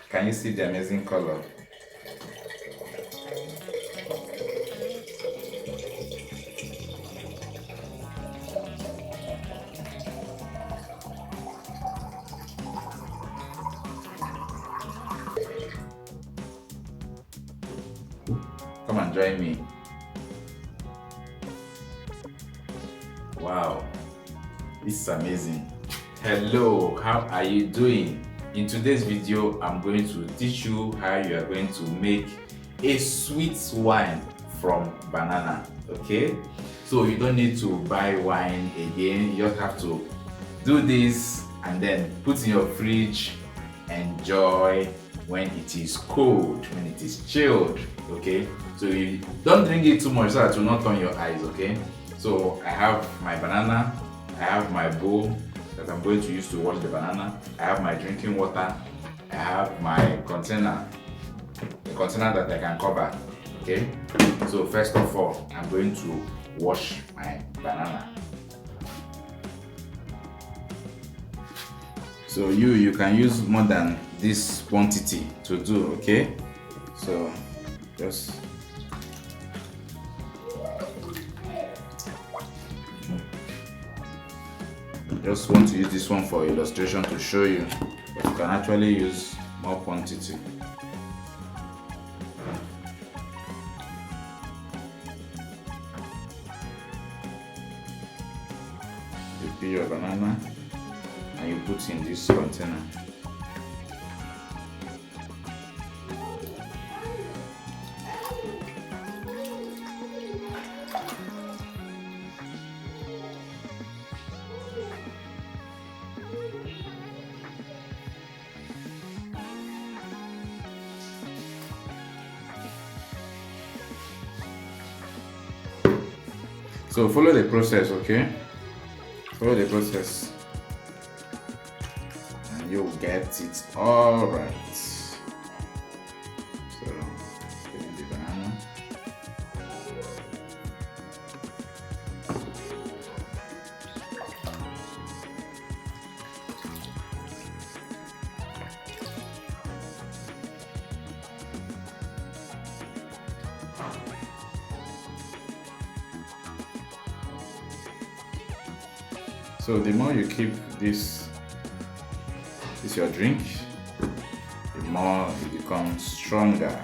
Can you see the amazing color? Come and join me. Wow, this is amazing. Hello, how are you doing? In today's video, I'm going to teach you how you are going to make a sweet wine from banana, okay? So you don't need to buy wine again, you just have to do this and then put in your fridge, enjoy when it is cold, when it is chilled, okay? So you don't drink it too much so that it will not turn your eyes, okay? So I have my banana, I have my bowl that I'm going to use to wash the banana, I have my drinking water, I have my container, the container that I can cover, okay? So first of all, I'm going to wash my banana. So you can use more than this quantity to do, okay? So just want to use this one for illustration to show you, but you can actually use more quantity. You peel your banana and you put in this container. So follow the process, okay? Follow the process and you'll get it all right. So, put in the banana. So the more you keep this your drink, the more it becomes stronger.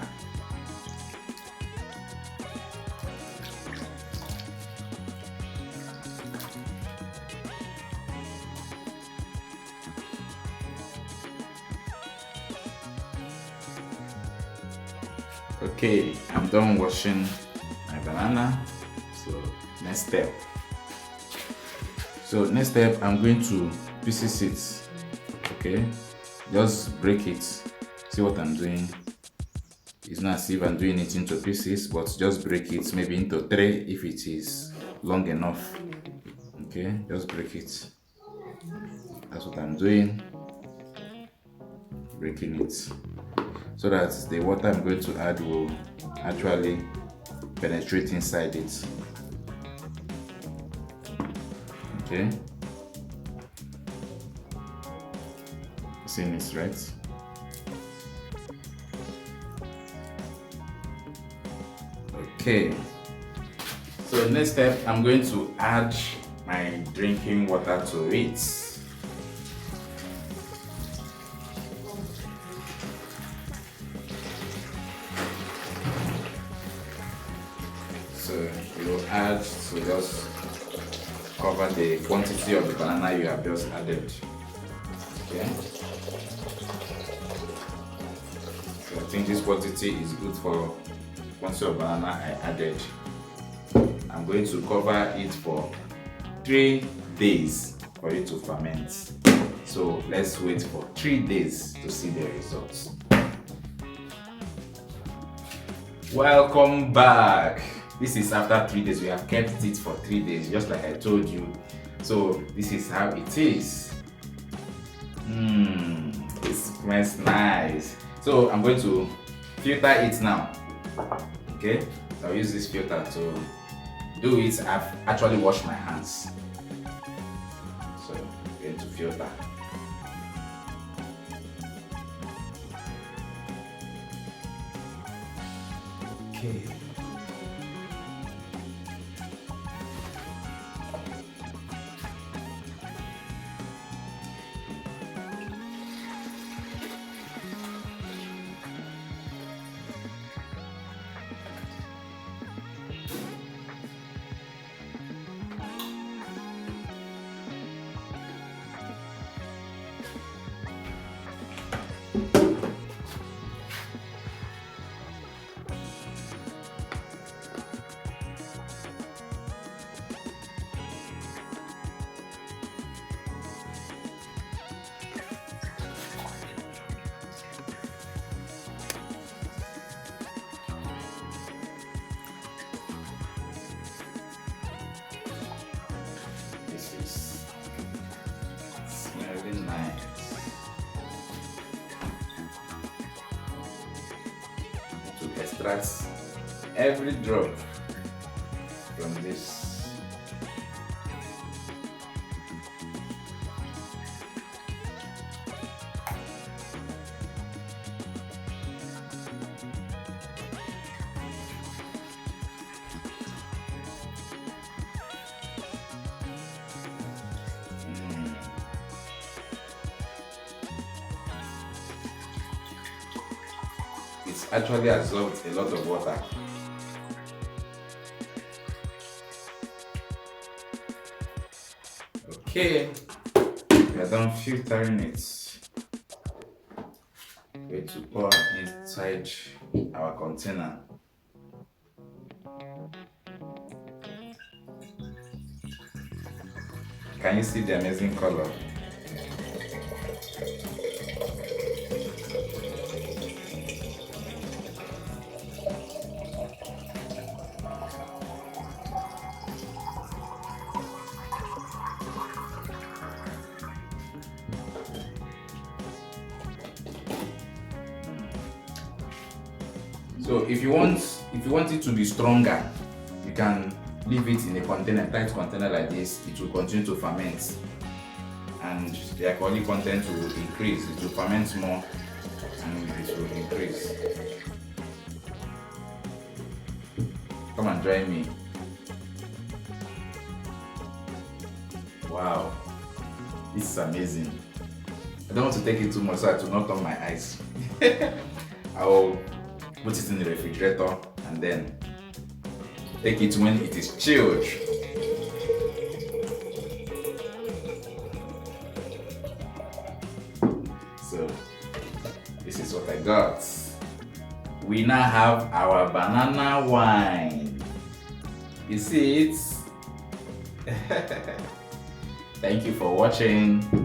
Okay, I'm done washing my banana. So next step. I'm going to pieces it, okay? Just break it. See what I'm doing? It's not as if I'm doing it into pieces, but just break it maybe into 3 if it is long enough, okay? Just break it. That's what I'm doing. Breaking it so that the water I'm going to add will actually penetrate inside it. Okay, seeing this, right? Okay, so next step, I'm going to add my drinking water to it. So you will add to just cover the quantity of the banana you have just added. Okay. So I think this quantity is good for quantity of banana I added. I'm going to cover it for 3 days for it to ferment. So let's wait for 3 days to see the results. Welcome back. This is after 3 days. We have kept it for 3 days, just like I told you. So this is how it is. It smells nice. So I'm going to filter it now. Okay, so I'll use this filter to do it. I've actually washed my hands. So I'm going to filter. Okay. This is smelling nice. To extract every drop from this. It's actually absorbed a lot of water. Okay, we are done filtering it. Going to pour inside our container. Can you see the amazing color? So if you want it to be stronger, you can leave it in a container, tight container like this. It will continue to ferment, and the alcoholic content will increase. It will ferment more, and it will increase. Come and join me. Wow, this is amazing. I don't want to take it too much so I will not turn my eyes. I will put it in the refrigerator and then take it when it is chilled. So this is what I got. We now have our banana wine. You see it? Thank you for watching.